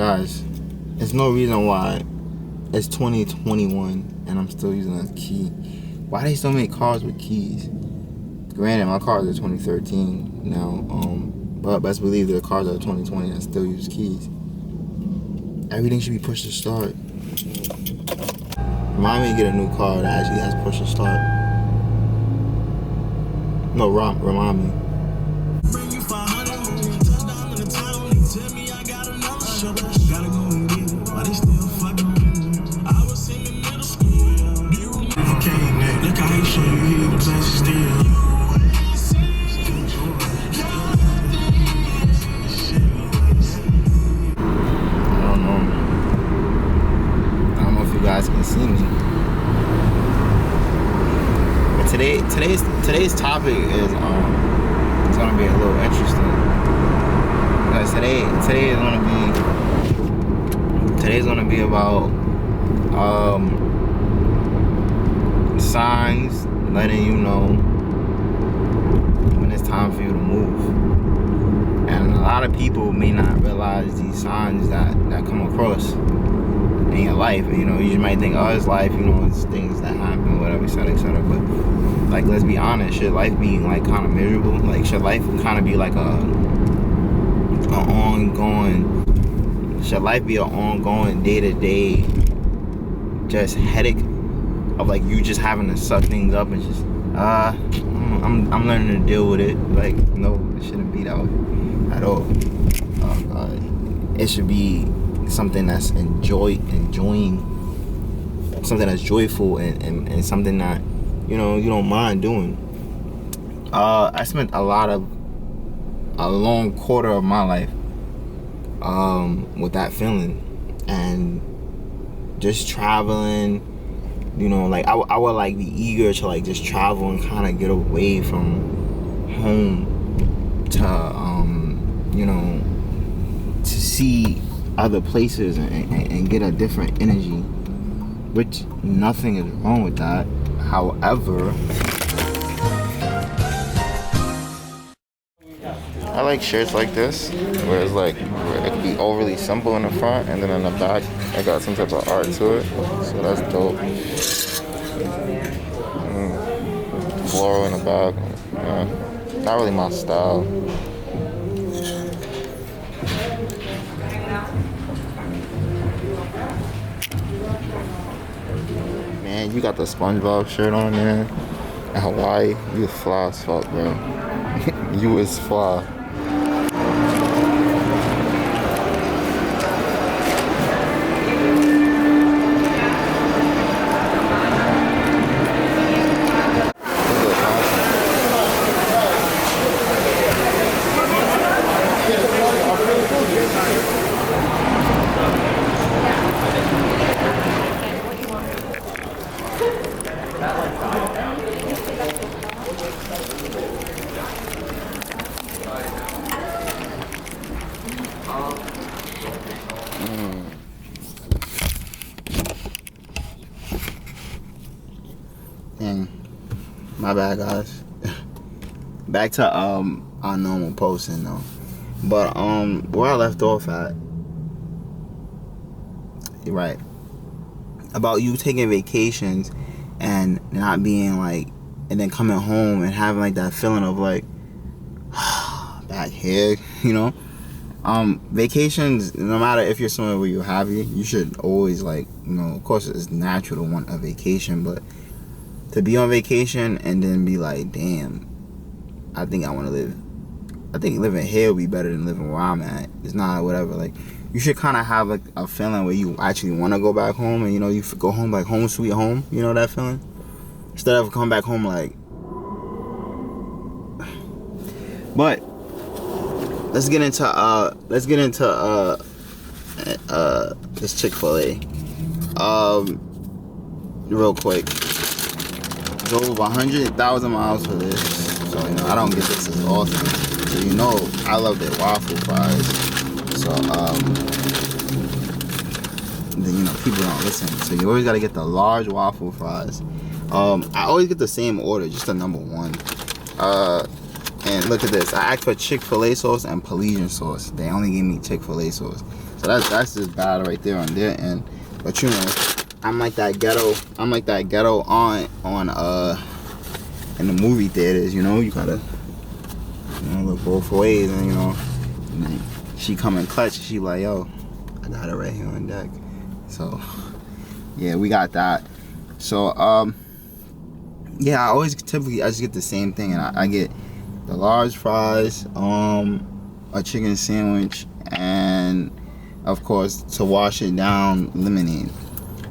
Guys, there's no reason why it's 2021 and I'm still using a key. Why they still make cars with keys? Granted, my cars are 2013 now, but best believe there are cars that are 2020 that still use keys. Everything should be push to start. Remind me to get a new car that actually has push to start. No, remind me. Can see me. But today's topic is it's gonna be a little interesting because today's gonna be about signs letting you know when it's time for you to move. And a lot of people may not realize these signs that come across in your life. You know, you might think, oh, it's life, you know, it's things that happen, whatever, etc., etc. But like, let's be honest, should life be like kind of miserable? Like, should life kind of be like should life be an ongoing day-to-day just headache of like you just having to suck things up and just I'm learning to deal with it? Like, no, it shouldn't be that way at all. Oh God, it should be something that's enjoying, something that's joyful and something that, you know, you don't mind doing. I spent a long quarter of my life with that feeling and just traveling, you know, like I would like be eager to like just travel and kind of get away from home to you know, to see other places and get a different energy, which nothing is wrong with that. However, I like shirts like this where it's like where it can be overly simple in the front and then in the back I got some type of art to it, so that's dope. Floral in the back, not really my style. Man, you got the SpongeBob shirt on there in Hawaii. You fly as fuck, bro. You is fly. Dang, my bad, guys. Back to our normal posting though. But where I left off at, you're right, about you taking vacations and not being like, and then coming home and having like that feeling of like back here, you know. Vacations, no matter if you're somewhere where you're happy, you should always, like, you know, of course it's natural to want a vacation, but to be on vacation and then be like, damn, I think living here would be better than living where I'm at. It's not whatever. Like, you should kind of have like a feeling where you actually want to go back home, and you know, you go home like home sweet home. You know that feeling? Instead of coming back home like. But let's get into this Chick-fil-A real quick. Drove 100,000 miles for this, so you know I don't get this as often. So you know I love their waffle fries. So then you know people don't listen. So you always gotta get the large waffle fries. I always get the same order, just the number one. And look at this. I asked for Chick-fil-A sauce and Parisian sauce. They only gave me Chick-fil-A sauce. So that's just bad right there on their end. But you know, I'm like that ghetto on in the movie theaters, you know, you gotta, you know, look both ways, and you know, and she come in clutch, she like, yo, I got it right here on deck. So yeah, we got that. So yeah, I just get the same thing, and I get the large fries, a chicken sandwich, and of course, to wash it down, lemonade.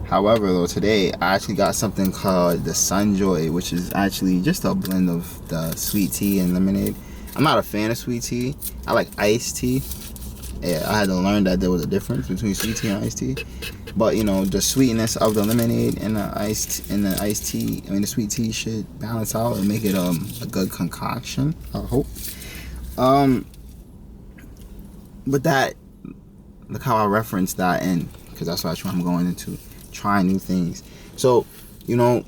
However, though, today I actually got something called the Sunjoy, which is actually just a blend of the sweet tea and lemonade. I'm not a fan of sweet tea. I like iced tea. Yeah, I had to learn that there was a difference between sweet tea and iced tea. But you know, the sweetness of the lemonade and the iced tea, I mean the sweet tea should balance out and make it a good concoction, I hope. But that, look how I referenced that in, because that's what I'm going into. Trying new things. So, you know,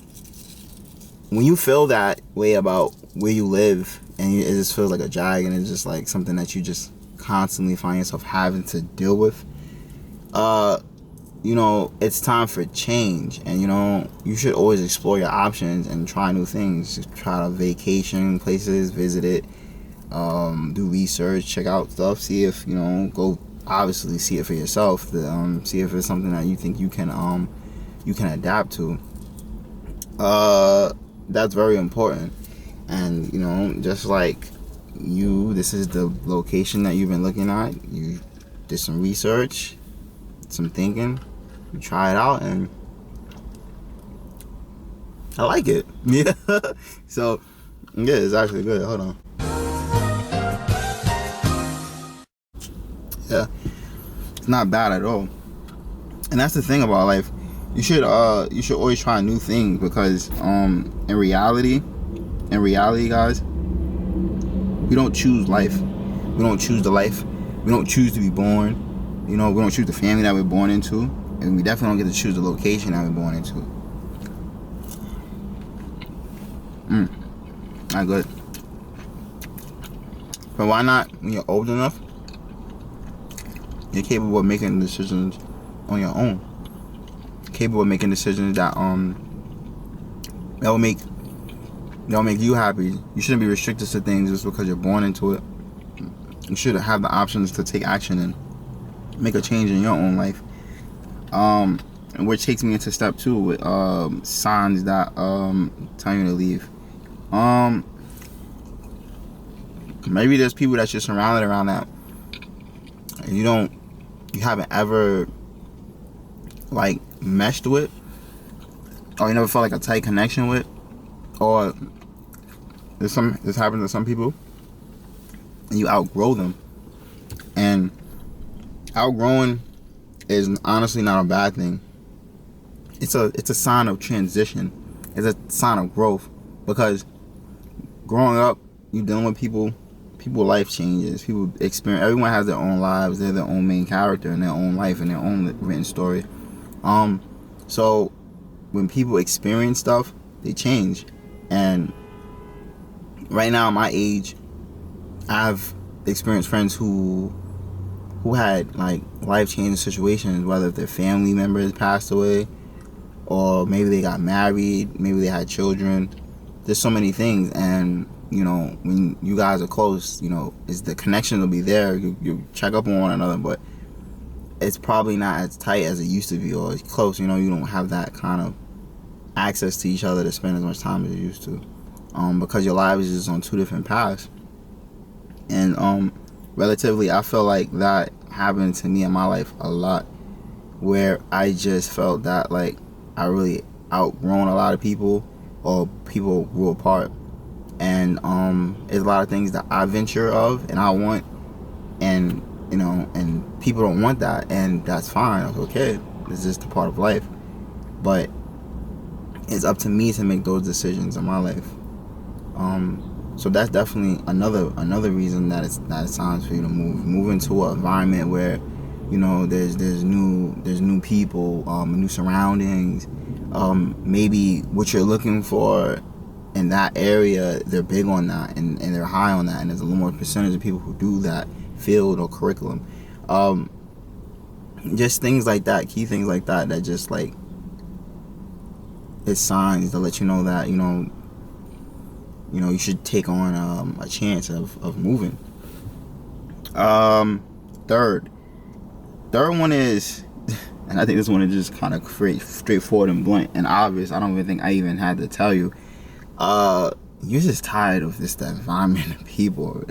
when you feel that way about where you live and it just feels like a drag and it's just like something that you just constantly find yourself having to deal with, you know, it's time for change. And you know, you should always explore your options and try new things. Just try to vacation places, visit it, do research, check out stuff, see if, you know, go obviously see it for yourself, see if it's something that you think you can adapt to. That's very important. And you know, just like this is the location that you've been looking at, you did some research, some thinking, you try it out, and I like it. Yeah. So yeah, it's actually good. Hold on. Yeah, it's not bad at all. And that's the thing about life. You should always try new things, because in reality, guys, we don't choose life. We don't choose the life. We don't choose to be born. You know, we don't choose the family that we're born into, and we definitely don't get to choose the location that we're born into. Not good. But why not, when you're old enough, you're capable of making decisions on your own. Capable of making decisions that will make you happy. You shouldn't be restricted to things just because you're born into it. You should have the options to take action and make a change in your own life. And which takes me into step 2 with signs that tell you to leave. Maybe there's people that you're surrounded around that and you haven't ever like meshed with, or you never felt like a tight connection with, or this happens to some people and you outgrow them. And outgrowing is honestly not a bad thing. It's a sign of transition. It's a sign of growth, because growing up, you dealing with people life changes, people experience, everyone has their own lives, they're their own main character in their own life and their own written story. So when people experience stuff, they change. And right now, my age, I've experienced friends who had like life-changing situations, whether their family members passed away, or maybe they got married, maybe they had children. There's so many things, and you know, when you guys are close, you know, the connection will be there. You check up on one another, but it's probably not as tight as it used to be, or as close. You know, you don't have that kind of access to each other to spend as much time as you used to, because your lives is just on 2 different paths. And relatively, I feel like that happened to me in my life a lot, where I just felt that like I really outgrown a lot of people, or people grew apart. And there's a lot of things that I venture of and I want, and you know, and people don't want that, and that's fine. It's okay. It's just a part of life. But it's up to me to make those decisions in my life. So that's definitely another reason that it's time for you to move into an environment where, you know, there's new people, new surroundings. Maybe what you're looking for in that area, they're big on that, and they're high on that, and there's a little more percentage of people who do that field or curriculum. Just things like that, key things like that, that just like, it's signs to let you know that, you should take on a chance of moving. Third one is, and I think this one is just kind of straightforward and blunt and obvious. I don't even think I even had to tell you. You're just tired of the environment of people,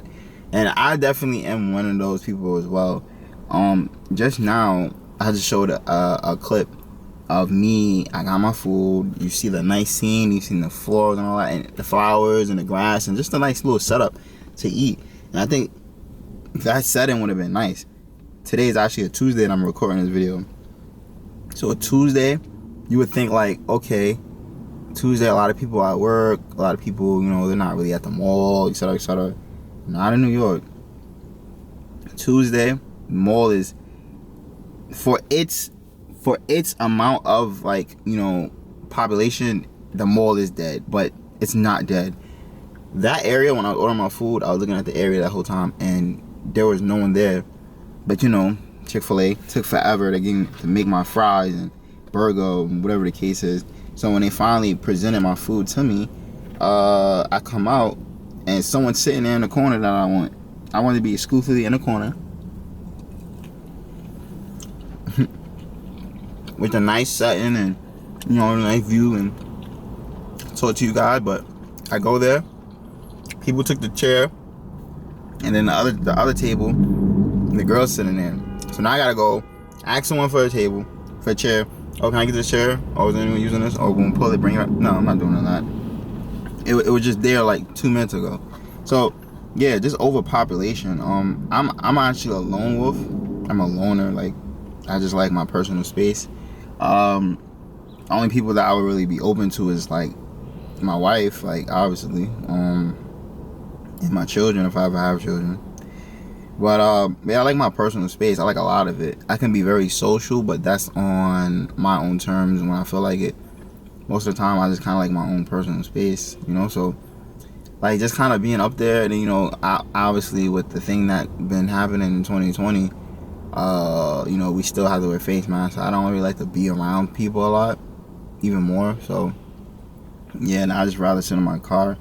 and I definitely am one of those people as well. Just now I just showed a clip of me. I got my food. You see the nice scene. You see the floors and all that, and the flowers and the grass, and just a nice little setup to eat. And I think that setting would have been nice. Today is actually a Tuesday, and I'm recording this video. So a Tuesday, you would think like, okay, Tuesday, a lot of people at work, a lot of people, they're not really at the mall, etc., etc. Not in New York. Tuesday, mall is, for its amount of population, the mall is dead, but it's not dead. That area, when I was ordering my food, I was looking at the area that whole time, and there was no one there. But Chick-fil-A took forever to make my fries and burger, whatever the case is. So when they finally presented my food to me, I come out and someone's sitting there in the corner that I want. I want to be exclusively in the corner with a nice setting and a nice view and talk to you guys. But I go there, people took the chair, and then the other table, the girl's sitting there. So now I gotta go ask someone for a chair. Oh, can I get this chair? Oh, is anyone using this? Oh, we'll pull it, bring it up. No, I'm not doing that. It was just there like 2 minutes ago. So yeah, just overpopulation. I'm actually a lone wolf. I'm a loner. Like, I just like my personal space. Only people that I would really be open to is like my wife, like obviously, and my children if I ever have children. But yeah, I like my personal space. I like a lot of it. I can be very social, but that's on my own terms when I feel like it. Most of the time, I just kind of like my own personal space, So, like, just kind of being up there, and obviously with the thing that been happening in 2020, we still have to wear face masks. I don't really like to be around people a lot, even more. So, yeah, and I just rather sit in my car.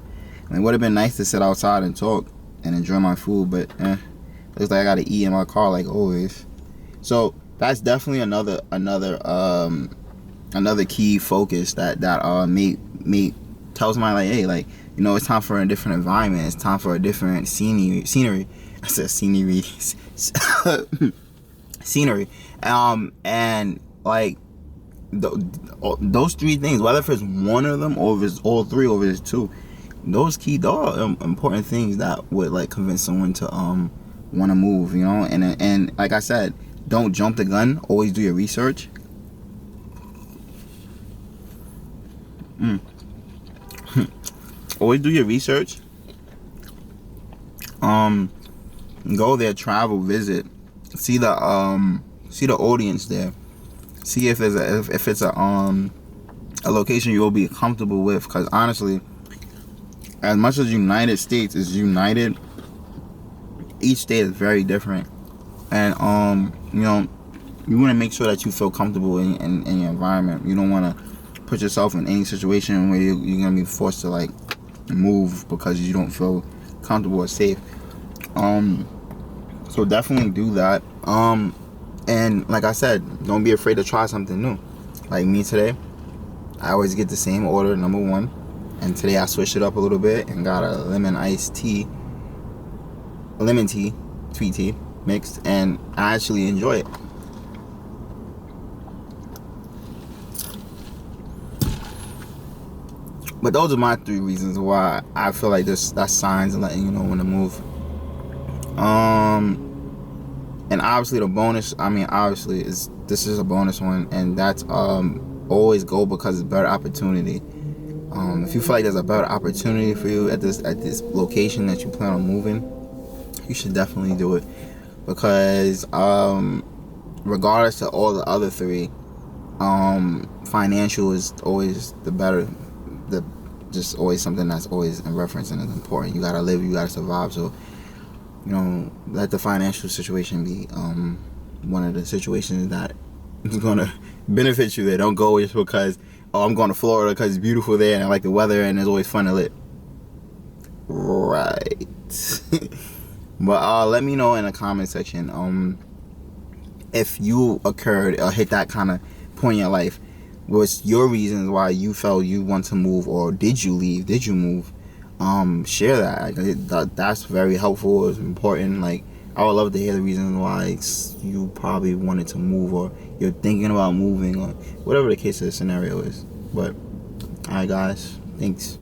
I mean, it would have been nice to sit outside and talk and enjoy my food, but looks like I gotta eat in my car like always. So that's definitely another key focus that may tell somebody like, hey, like, it's time for a different environment. It's time for a different scenery. I said scenery. Scenery. And like those three things, whether if it's one of them or if it's all three or if it's two, those are important things that would like convince someone to want to move, and like I said, don't jump the gun. Always do your research. Always do your research. Go there, travel, visit, see the audience there, see if it's a location you'll be comfortable with. Because honestly, as much as United States is united, each state is very different, and you want to make sure that you feel comfortable in your environment. You don't want to put yourself in any situation where you're gonna be forced to like move because you don't feel comfortable or safe. So definitely do that. And like I said, don't be afraid to try something new. Like me today, I always get the same order, number one, and today I switched it up a little bit and got a lemon tea, sweet tea mixed, and I actually enjoy it. But those are my three reasons why I feel like that's signs and letting you know when to move. And obviously the bonus, this is a bonus one, and that's always go because it's a better opportunity. If you feel like there's a better opportunity for you at this location that you plan on moving, you should definitely do it, because regardless of all the other three, financial is always the just always something that's always in reference and is important. You gotta live, you gotta survive. So, you know, let the financial situation be one of the situations that is gonna benefit you there. Don't go just because, oh, I'm going to Florida because it's beautiful there and I like the weather and it's always fun to live. Right. But let me know in the comment section if you occurred or hit that kind of point in your life. What's your reasons why you felt you want to move, or did you leave? Did you move? Share that. That's very helpful. It's important. Like, I would love to hear the reasons why you probably wanted to move, or you're thinking about moving, or whatever the case of the scenario is. But alright, guys, thanks.